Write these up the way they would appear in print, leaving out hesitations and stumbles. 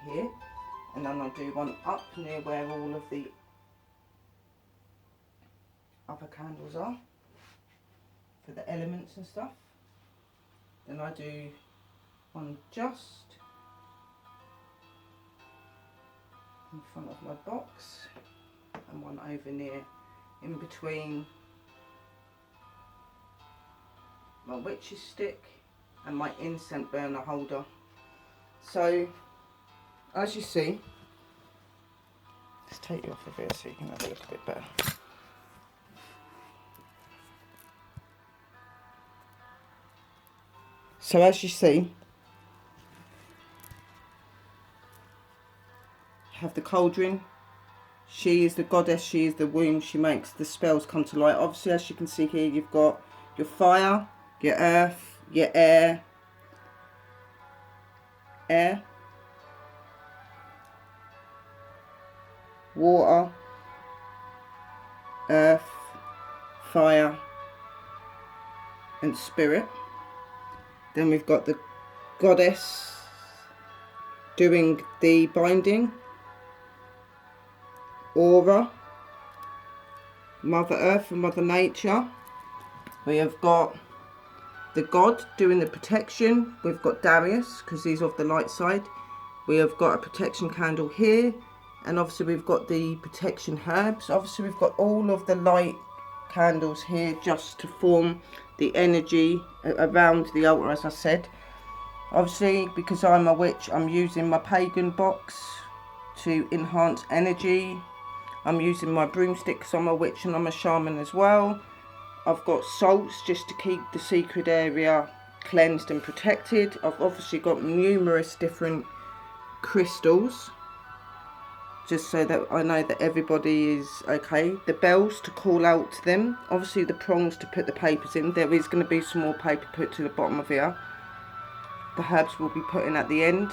here, and then I'll do one up near where all of the other candles are for the elements and stuff. Then I do one just in front of my box, and one over near in between my witch's stick and my incense burner holder. So as you see, let's take you off of here so you can have a look a bit better. So as you see, you have the cauldron. She is the goddess, she is the womb, she makes the spells come to light. Obviously, as you can see here, you've got your fire, your earth, your air, water, earth, fire, and spirit. Then we've got the goddess doing the binding, aura, Mother Earth and Mother Nature. We have got the god doing the protection. We've got Darius, because he's of the light side. We have got a protection candle here, and obviously we've got the protection herbs. Obviously we've got all of the light candles here just to form the energy around the altar, as I said. Obviously, because I'm a witch, I'm using my pagan box to enhance energy. I'm using my broomstick because I'm a witch and I'm a shaman as well. I've got salts just to keep the secret area cleansed and protected. I've obviously got numerous different crystals, just so that I know that everybody is okay. The bells to call out to them. Obviously the prongs to put the papers in. There is going to be some more paper put to the bottom of here. The herbs will be put in at the end.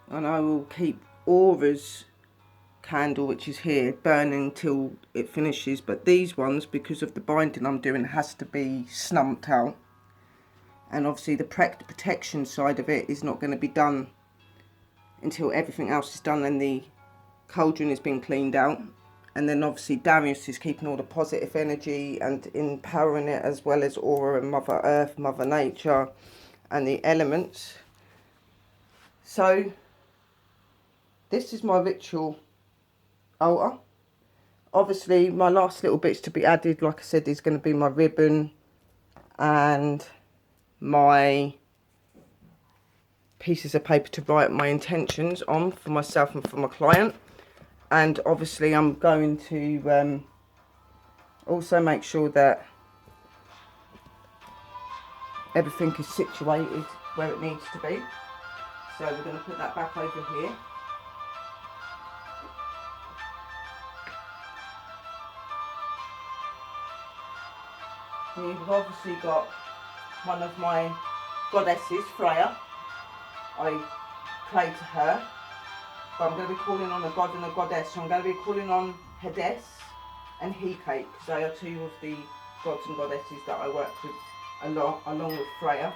And I will keep Aura's candle, which is here, burning till it finishes. But these ones, because of the binding I'm doing, has to be snumped out. And obviously the protection side of it is not going to be done until everything else is done and the cauldron has been cleaned out. And then obviously Darius is keeping all the positive energy and empowering it, as well as Aura and Mother Earth, Mother Nature and the elements. So this is my ritual altar. Obviously my last little bits to be added, like I said, is going to be my ribbon and my pieces of paper to write my intentions on for myself and for my client. And obviously I'm going to also make sure that everything is situated where it needs to be. So we're going to put that back over here. And you've obviously got one of my goddesses, Freya. I pray to her. But I'm going to be calling on a god and a goddess. So I'm going to be calling on Hades and Hecate, because they are two of the gods and goddesses that I work with a lot, along with Freya.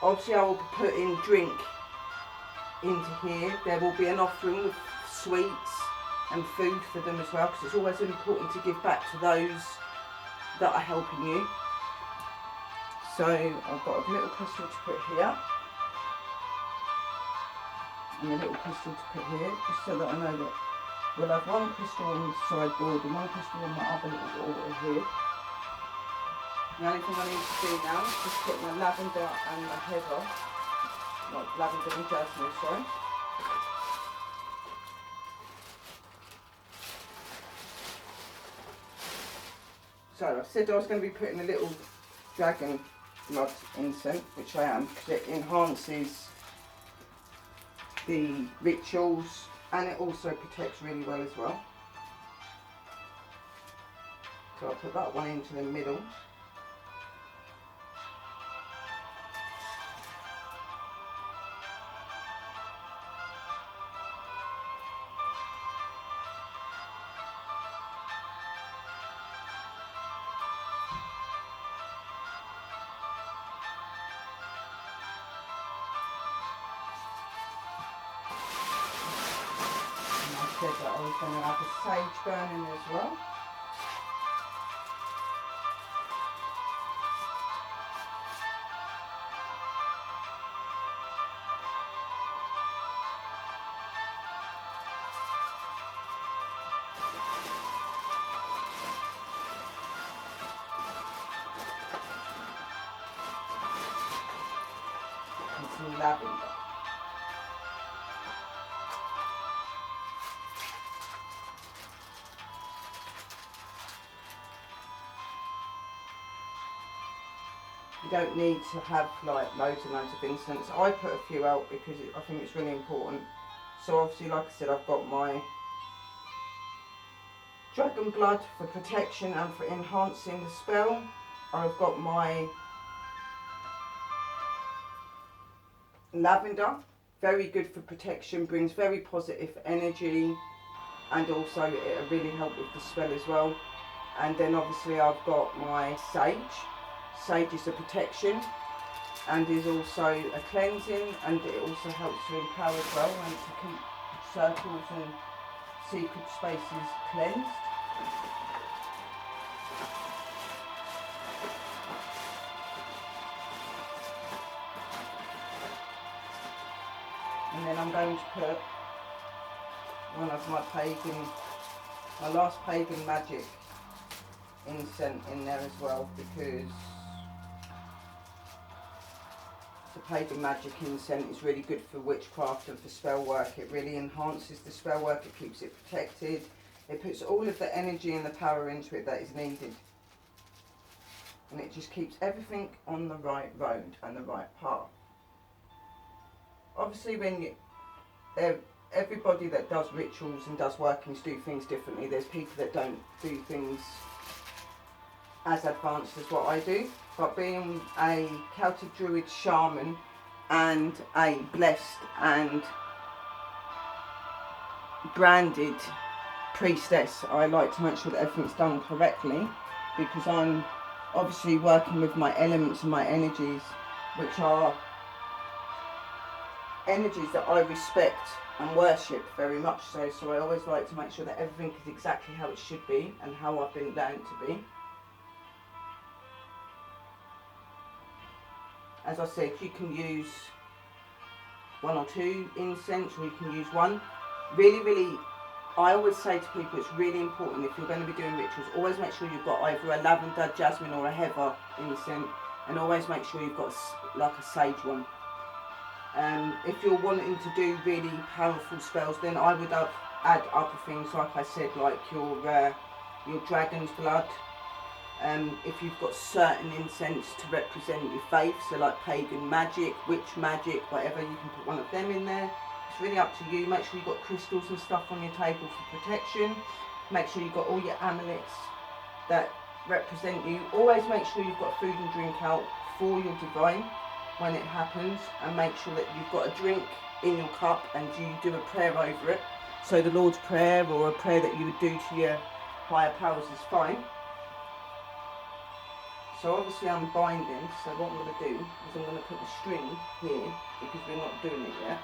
Obviously I will be putting drink into here. There will be an offering with sweets and food for them as well, because it's always important to give back to those that are helping you. So I've got a little crystal to put here, and a little crystal to put here, just so that I know that we'll have one crystal on the sideboard and one crystal on my other little altar here. The only thing I need to do now is just put my lavender and my heather, not lavender and jasmine, sorry. So I said I was going to be putting a little dragon blood incense, which I am, because it enhances the rituals and it also protects really well as well. So I'll put that one into the middle. said that I was going to have a sage burning as well. And some lavender. You don't need to have like loads and loads of incense. I put a few out because I think it's really important. So obviously, like I said, I've got my dragon blood for protection and for enhancing the spell. I've got my lavender, very good for protection, brings very positive energy, and also it'll really help with the spell as well. And then obviously I've got my sage. Sage is a protection and is also a cleansing, and it also helps to empower as well and to keep circles and secret spaces cleansed. And then I'm going to put one of my last pagan magic incense in there as well, because the pagan magic incense is really good for witchcraft and for spell work. It really enhances the spell work, it keeps it protected, it puts all of the energy and the power into it that is needed, and it just keeps everything on the right road and the right path. Obviously, everybody that does rituals and does workings do things differently. There's people that don't do things as advanced as what I do, but being a Celtic Druid shaman and a blessed and branded priestess, I like to make sure that everything's done correctly, because I'm obviously working with my elements and my energies, which are energies that I respect and worship very much so. So I always like to make sure that everything is exactly how it should be and how I've been learned to be. As I said, you can use 1 or 2 incense, or you can use 1. Really, I always say to people, it's really important if you're going to be doing rituals, always make sure you've got either a lavender, jasmine or a heather incense, and always make sure you've got like a sage one. If you're wanting to do really powerful spells, then I would add other things, like I said, like your dragon's blood. If you've got certain incense to represent your faith, so like pagan magic, witch magic, whatever, you can put one of them in there. It's really up to you. Make sure you've got crystals and stuff on your table for protection. Make sure you've got all your amulets that represent you. Always make sure you've got food and drink out for your divine when it happens, and make sure that you've got a drink in your cup and you do a prayer over it. So the Lord's Prayer or a prayer that you would do to your higher powers is fine. So obviously I'm binding, so what I'm going to do is I'm going to put the string here, because we're not doing it yet.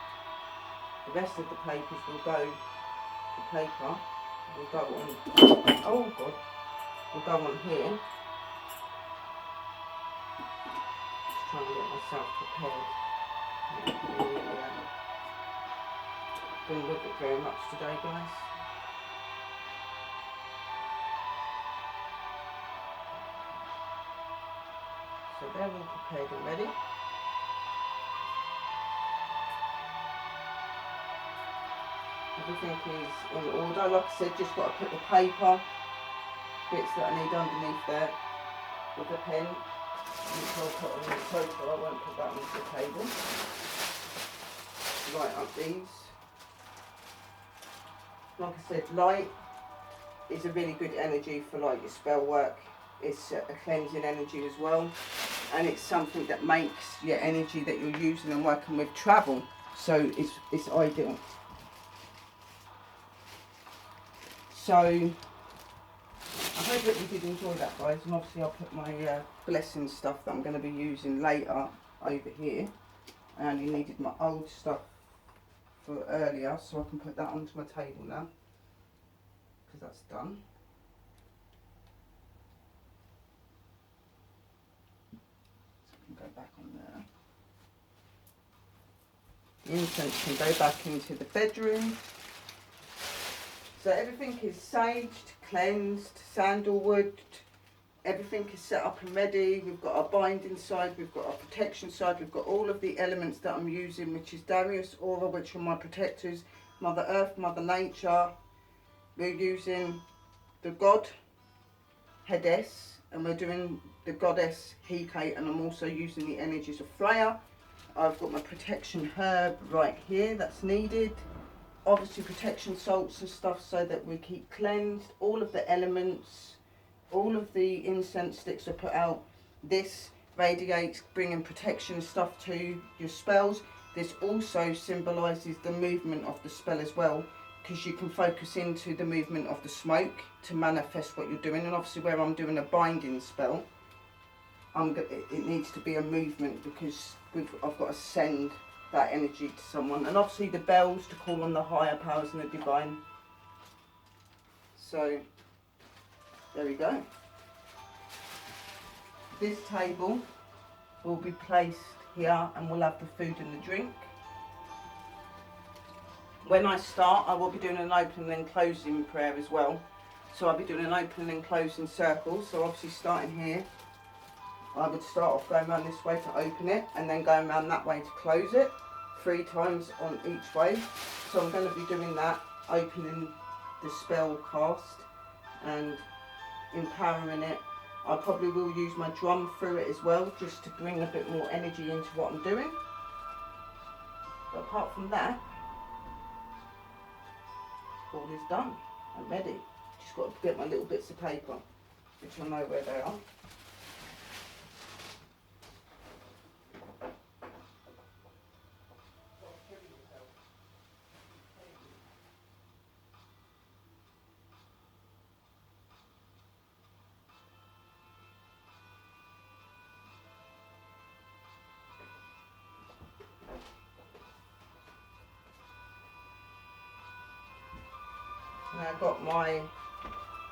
The rest of the papers will go, the paper will go on, oh God, will go on here. Just trying to get myself prepared. Been with it very much today, guys. So they're all prepared already. Everything is in order. Like I said, just got to put the paper bits that I need underneath there with a pen, which I'll put on the sofa. I won't put that onto the table. Light up these. Like I said, light is a really good energy for like your spell work. It's a cleansing energy as well, and it's something that makes your energy that you're using and working with travel, so it's ideal. So I hope that you did enjoy that, guys, and obviously I'll put my blessing stuff that I'm going to be using later over here. I only needed my old stuff for earlier, so I can put that onto my table now. because that's done. So I can go back on there. The incense can go back into the bedroom. So everything is saged, cleansed, sandalwood. Everything is set up and ready. We've got our binding side, we've got our protection side, we've got all of the elements that I'm using, which is Darius Aura, which are my protectors, Mother Earth, Mother Nature. We're using the God Hades, and we're doing the Goddess Hecate, and I'm also using the energies of Freya. I've got my protection herb right here that's needed. Obviously protection salts and stuff so that we keep cleansed. All of the elements, all of the incense sticks are put out. This radiates bringing protection stuff to your spells. This also symbolises the movement of the spell as well, because you can focus into the movement of the smoke to manifest what you're doing. And obviously where I'm doing a binding spell, it needs to be a movement, because I've got to send that energy to someone. And obviously the bells to call on the higher powers and the divine. So there we go. This table will be placed here and we'll have the food and the drink. When I start, I will be doing an opening and closing prayer as well. So I'll be doing an opening and closing circle. So obviously starting here, I would start off going around this way to open it and then going around that way to close it, 3 times on each way. So I'm going to be doing that, opening the spell cast and empowering it. I probably will use my drum through it as well, just to bring a bit more energy into what I'm doing. But apart from that, all is done. I'm ready. Just got to get my little bits of paper, which I know where they are. And I've got my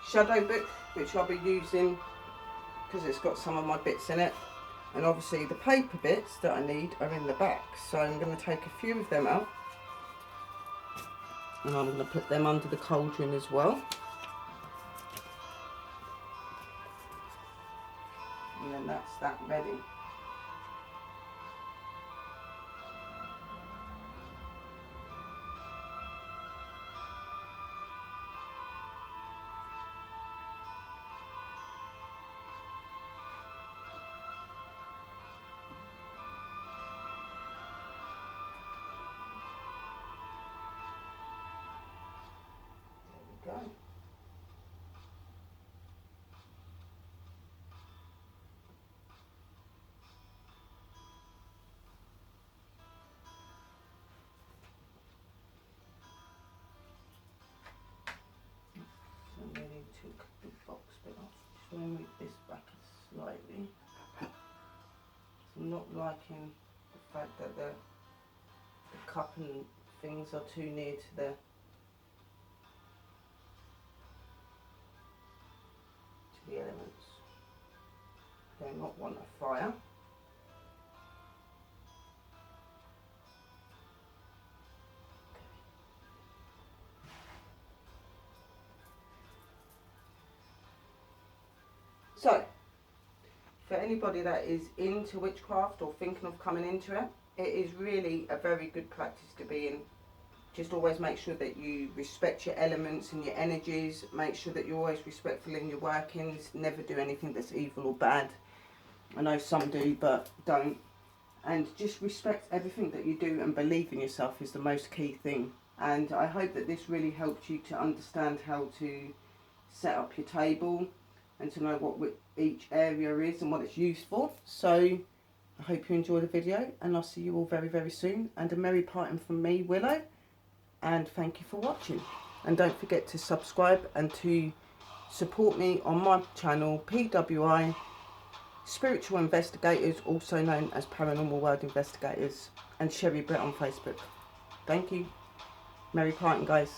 shadow book, which I'll be using because it's got some of my bits in it. And obviously the paper bits that I need are in the back. So I'm going to take a few of them out. And I'm going to put them under the cauldron as well. And then that's that ready. There we go. I nearly took the box bit off. Just want to move this back slightly. I'm not liking the fact that the cup and things are too near to the elements. They not want a fire. So, for anybody that is into witchcraft or thinking of coming into it, it is really a very good practice to be in. Just always make sure that you respect your elements and your energies. Make sure that you're always respectful in your workings. Never do anything that's evil or bad. I know some do, but don't. And just respect everything that you do and believe in yourself is the most key thing. And I hope that this really helped you to understand how to set up your table and to know what each area is and what it's used for. So I hope you enjoy the video, and I'll see you all very, very soon. And a merry parting from me, Willow. And thank you for watching. And don't forget to subscribe and to support me on my channel, PWI Spiritual Investigators, also known as Paranormal World Investigators, and Sherry Brett on Facebook. Thank you. Merry parting, guys.